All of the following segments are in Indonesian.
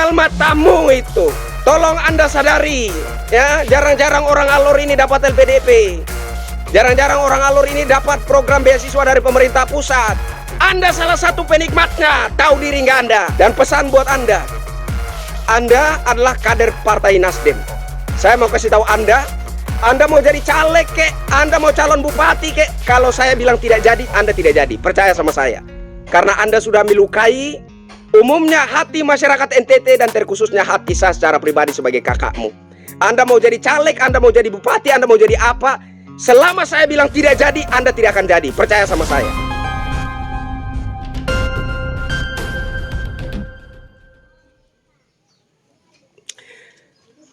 gagal matamu itu. Tolong Anda sadari, ya, jarang-jarang orang Alor ini dapat LPDP. Jarang-jarang orang Alor ini dapat program beasiswa dari pemerintah pusat. Anda salah satu penikmatnya, tahu diri nggak Anda? Dan pesan buat Anda adalah kader Partai Nasdem. Saya mau kasih tahu Anda mau jadi caleg kek, Anda mau calon bupati kek, kalau saya bilang tidak jadi, Anda tidak jadi. Percaya sama saya. Karena Anda sudah melukai umumnya hati masyarakat NTT dan terkhususnya hati saya secara pribadi sebagai kakakmu. Anda mau jadi caleg, Anda mau jadi bupati, Anda mau jadi apa, selama saya bilang tidak jadi, Anda tidak akan jadi. Percaya sama saya.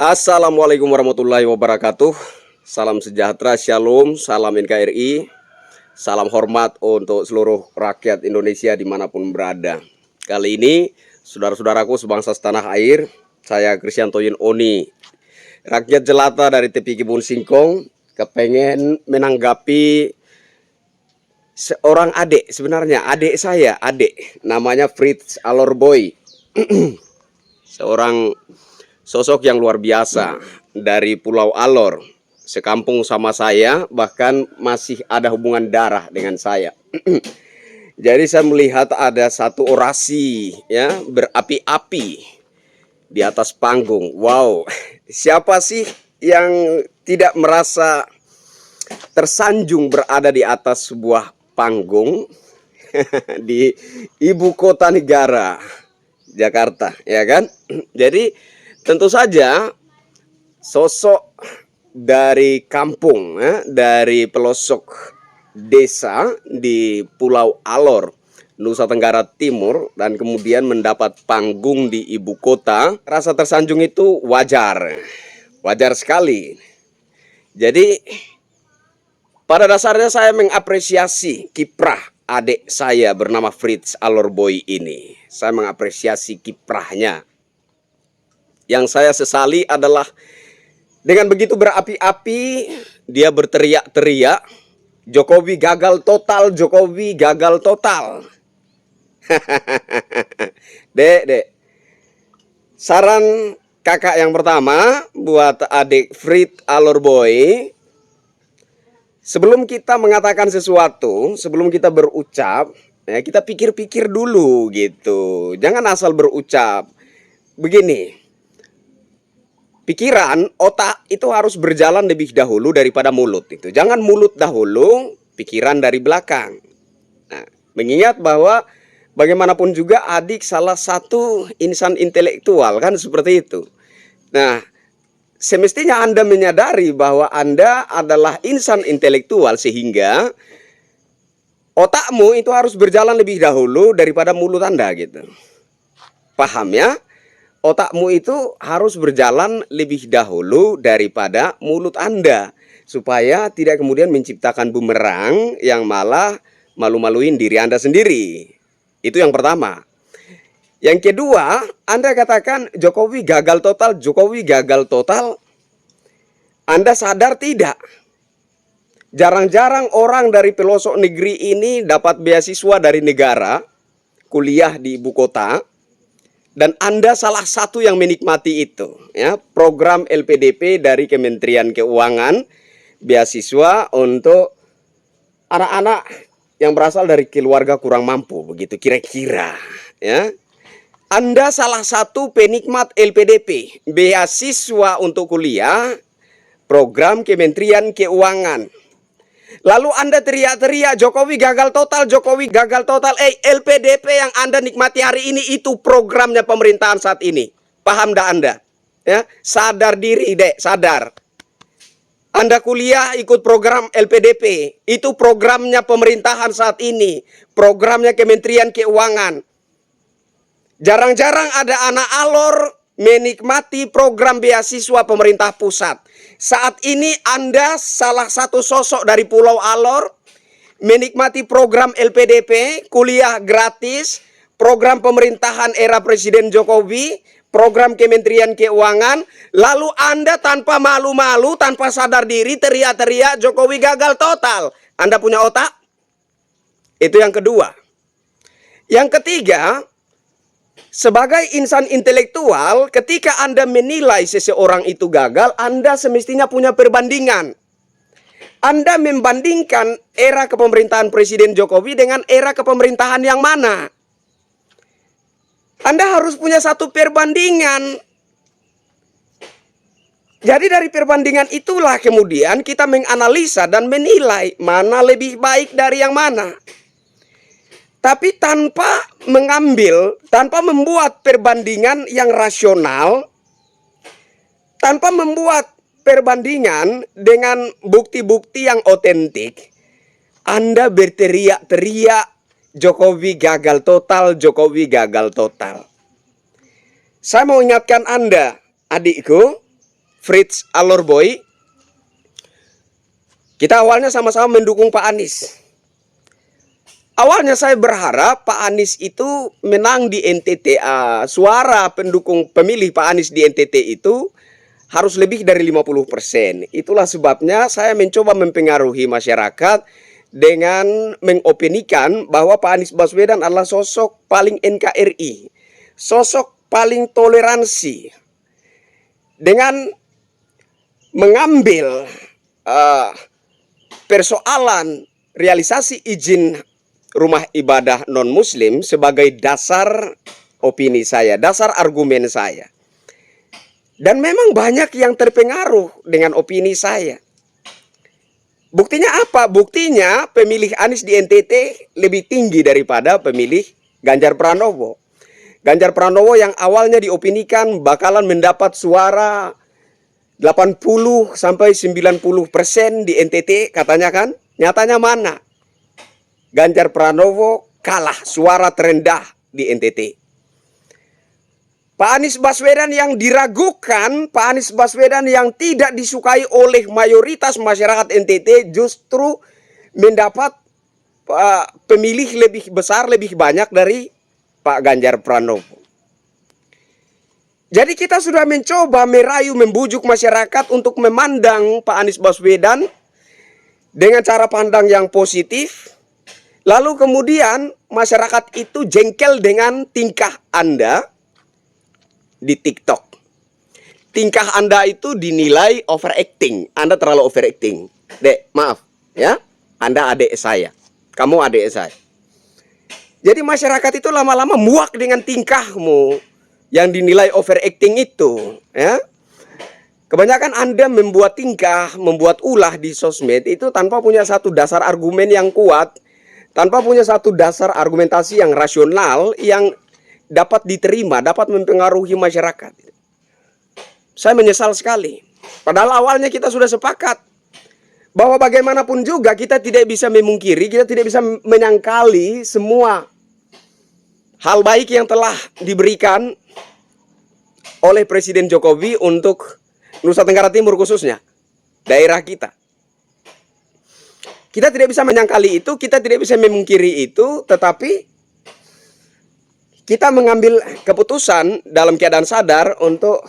Assalamualaikum warahmatullahi wabarakatuh. Salam sejahtera, shalom, salam NKRI. Salam hormat untuk seluruh rakyat Indonesia dimanapun berada. Kali ini, saudara-saudaraku sebangsa setanah air, saya Kristianto Yun Oni, rakyat jelata dari tepi Kebun Singkong, kepengen menanggapi seorang adik, sebenarnya adik saya, namanya Fritz Alorboy. Seorang sosok yang luar biasa dari Pulau Alor, sekampung sama saya, bahkan masih ada hubungan darah dengan saya. Jadi saya melihat ada satu orasi, ya, berapi-api di atas panggung. Wow, siapa sih yang tidak merasa tersanjung berada di atas sebuah panggung di ibu kota negara, Jakarta, ya kan? Jadi tentu saja sosok dari kampung, ya, dari pelosok desa di Pulau Alor, Nusa Tenggara Timur, dan kemudian mendapat panggung di ibu kota, rasa tersanjung itu wajar sekali. Jadi pada dasarnya saya mengapresiasi kiprah adik saya bernama Fritz Alorboy ini. Saya mengapresiasi kiprahnya. Yang saya sesali adalah dengan begitu berapi-api dia berteriak-teriak, Jokowi gagal total, Jokowi gagal total. Dek, saran kakak yang pertama buat adik Fritz Alorboy, sebelum kita mengatakan sesuatu, sebelum kita berucap, ya, kita pikir-pikir dulu gitu. Jangan asal berucap. Begini, pikiran, otak itu harus berjalan lebih dahulu daripada mulut itu. Jangan mulut dahulu, pikiran dari belakang. Nah, mengingat bahwa bagaimanapun juga adik salah satu insan intelektual, kan seperti itu. Nah, semestinya Anda menyadari bahwa Anda adalah insan intelektual sehingga otakmu itu harus berjalan lebih dahulu daripada mulut Anda gitu. Paham ya? Otakmu itu harus berjalan lebih dahulu daripada mulut Anda, supaya tidak kemudian menciptakan bumerang yang malah malu-maluin diri Anda sendiri. Itu yang pertama. Yang kedua, Anda katakan Jokowi gagal total, Jokowi gagal total. Anda sadar tidak? Jarang-jarang orang dari pelosok negeri ini dapat beasiswa dari negara, kuliah di ibu kota. Dan Anda salah satu yang menikmati itu, ya, program LPDP dari Kementerian Keuangan, beasiswa untuk anak-anak yang berasal dari keluarga kurang mampu, begitu kira-kira, ya. Anda salah satu penikmat LPDP, beasiswa untuk kuliah, program Kementerian Keuangan. Lalu Anda teriak-teriak Jokowi gagal total, Jokowi gagal total. LPDP yang Anda nikmati hari ini itu programnya pemerintahan saat ini. Paham dah Anda? Ya, sadar diri, Dek, sadar. Anda kuliah ikut program LPDP, itu programnya pemerintahan saat ini, programnya Kementerian Keuangan. Jarang-jarang ada anak Alor menikmati program beasiswa pemerintah pusat. Saat ini Anda salah satu sosok dari Pulau Alor menikmati program LPDP, kuliah gratis, program pemerintahan era Presiden Jokowi, program Kementerian Keuangan, lalu Anda tanpa malu-malu, tanpa sadar diri teriak-teriak Jokowi gagal total. Anda punya otak? Itu yang kedua. Yang ketiga, Sebagai insan intelektual, ketika Anda menilai seseorang itu gagal, Anda semestinya punya perbandingan. Anda membandingkan era kepemerintahan Presiden Jokowi dengan era kepemerintahan yang mana? Anda harus punya satu perbandingan. Jadi dari perbandingan itulah kemudian kita menganalisa dan menilai mana lebih baik dari yang mana. Tapi tanpa membuat perbandingan yang rasional, tanpa membuat perbandingan dengan bukti-bukti yang otentik, Anda berteriak-teriak Jokowi gagal total, Jokowi gagal total. Saya mau ingatkan Anda, adikku, Fritz Alorboy, kita awalnya sama-sama mendukung Pak Anies. Awalnya saya berharap Pak Anies itu menang di NTT. Suara pendukung pemilih Pak Anies di NTT itu harus lebih dari 50%. Itulah sebabnya saya mencoba mempengaruhi masyarakat dengan mengopinikan bahwa Pak Anies Baswedan adalah sosok paling NKRI, sosok paling toleransi. Dengan mengambil persoalan realisasi izin rumah ibadah non-muslim sebagai dasar opini saya, dasar argumen saya. Dan memang banyak yang terpengaruh dengan opini saya. Buktinya apa? Buktinya pemilih Anies di NTT lebih tinggi daripada pemilih Ganjar Pranowo. Ganjar Pranowo yang awalnya diopinikan bakalan mendapat suara 80 sampai 90% di NTT katanya kan. Nyatanya mana? Ganjar Pranowo kalah, suara terendah di NTT. Pak Anies Baswedan yang diragukan, Pak Anies Baswedan yang tidak disukai oleh mayoritas masyarakat NTT justru mendapat pemilih lebih besar, lebih banyak dari Pak Ganjar Pranowo. Jadi kita sudah mencoba merayu, membujuk masyarakat untuk memandang Pak Anies Baswedan dengan cara pandang yang positif. Lalu kemudian masyarakat itu jengkel dengan tingkah Anda di TikTok. Tingkah Anda itu dinilai overacting. Anda terlalu overacting. Dek, maaf ya. Anda adik saya. Kamu adik saya. Jadi masyarakat itu lama-lama muak dengan tingkahmu yang dinilai overacting itu, ya. Kebanyakan Anda membuat tingkah, membuat ulah di sosmed itu tanpa punya satu dasar argumen yang kuat, tanpa punya satu dasar argumentasi yang rasional yang dapat diterima, dapat mempengaruhi masyarakat. Saya menyesal sekali. Padahal awalnya kita sudah sepakat bahwa bagaimanapun juga kita tidak bisa memungkiri, kita tidak bisa menyangkali semua hal baik yang telah diberikan oleh Presiden Jokowi untuk Nusa Tenggara Timur khususnya, daerah kita. Kita tidak bisa menyangkali itu, kita tidak bisa memungkiri itu, tetapi kita mengambil keputusan dalam keadaan sadar untuk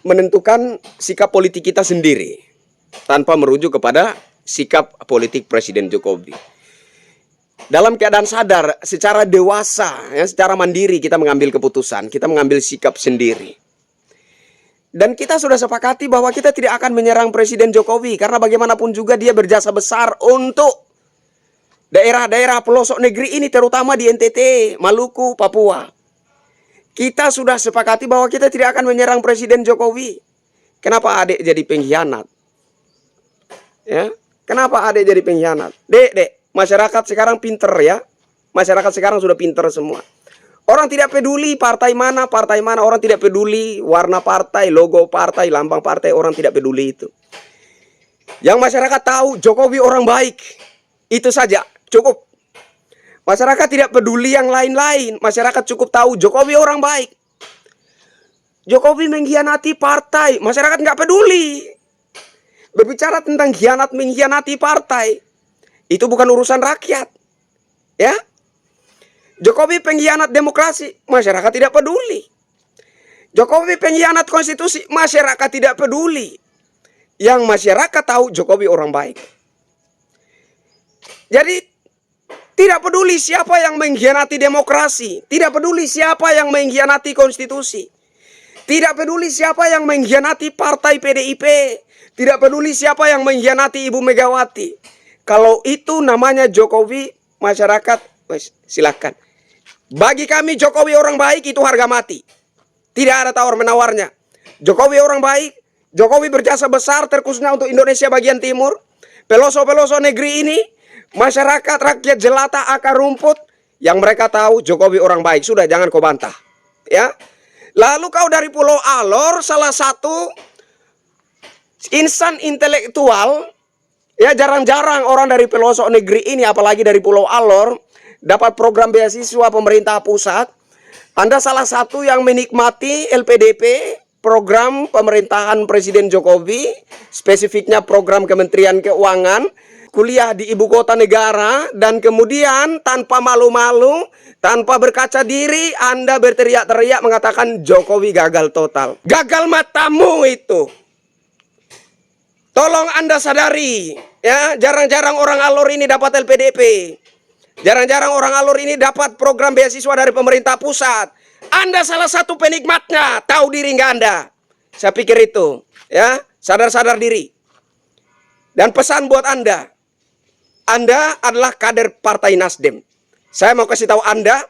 menentukan sikap politik kita sendiri, tanpa merujuk kepada sikap politik Presiden Jokowi. Dalam keadaan sadar, secara dewasa, ya, secara mandiri kita mengambil keputusan, kita mengambil sikap sendiri. Dan kita sudah sepakati bahwa kita tidak akan menyerang Presiden Jokowi, karena bagaimanapun juga dia berjasa besar untuk daerah-daerah pelosok negeri ini, terutama di NTT, Maluku, Papua. Kita sudah sepakati bahwa kita tidak akan menyerang Presiden Jokowi. Kenapa adik jadi pengkhianat? Ya, kenapa adik jadi pengkhianat? Dek, masyarakat sekarang pinter ya. Masyarakat sekarang sudah pinter semua. Orang tidak peduli partai mana. Orang tidak peduli warna partai, logo partai, lambang partai. Orang tidak peduli itu. Yang masyarakat tahu Jokowi orang baik. Itu saja, cukup. Masyarakat tidak peduli yang lain-lain. Masyarakat cukup tahu Jokowi orang baik. Jokowi mengkhianati partai. Masyarakat nggak peduli. Berbicara tentang mengkhianati partai, itu bukan urusan rakyat. Ya. Jokowi pengkhianat demokrasi, masyarakat tidak peduli. Jokowi pengkhianat konstitusi, masyarakat tidak peduli. Yang masyarakat tahu Jokowi orang baik. Jadi Tidak peduli siapa yang mengkhianati demokrasi, tidak peduli siapa yang mengkhianati konstitusi, tidak peduli siapa yang mengkhianati partai PDIP, tidak peduli siapa yang mengkhianati Ibu Megawati. Kalau itu namanya Jokowi, masyarakat, silakan. Bagi kami Jokowi orang baik itu harga mati. Tidak ada tawar-menawarnya. Jokowi orang baik, Jokowi berjasa besar terkhususnya untuk Indonesia bagian timur. Pelosok-pelosok negeri ini, masyarakat rakyat jelata akar rumput yang mereka tahu Jokowi orang baik. Sudah, jangan kau bantah. Ya. Lalu kau dari Pulau Alor, salah satu insan intelektual, ya jarang-jarang orang dari pelosok negeri ini, apalagi dari Pulau Alor, dapat program beasiswa pemerintah pusat. Anda salah satu yang menikmati LPDP, program pemerintahan Presiden Jokowi, spesifiknya program Kementerian Keuangan, kuliah di ibu kota negara, dan kemudian tanpa malu-malu, tanpa berkaca diri, Anda berteriak-teriak mengatakan Jokowi gagal total. Gagal matamu itu. Tolong Anda sadari, ya, jarang-jarang orang Alor ini dapat LPDP. Jarang-jarang orang Alor ini dapat program beasiswa dari pemerintah pusat. Anda salah satu penikmatnya, tahu diri nggak Anda? Saya pikir itu, ya, sadar-sadar diri. Dan pesan buat Anda adalah kader Partai Nasdem. Saya mau kasih tahu Anda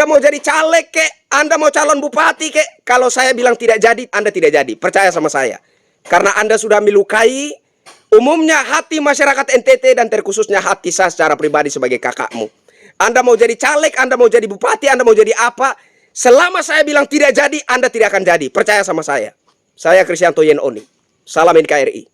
mau jadi caleg kek, Anda mau calon bupati kek, kalau saya bilang tidak jadi, Anda tidak jadi. Percaya sama saya. Karena Anda sudah melukai umumnya hati masyarakat NTT dan terkhususnya hati saya secara pribadi sebagai kakakmu. Anda mau jadi caleg, Anda mau jadi bupati, Anda mau jadi apa? Selama saya bilang tidak jadi, Anda tidak akan jadi. Percaya sama saya. Saya Kristianto Yen Oni. Salam NKRI.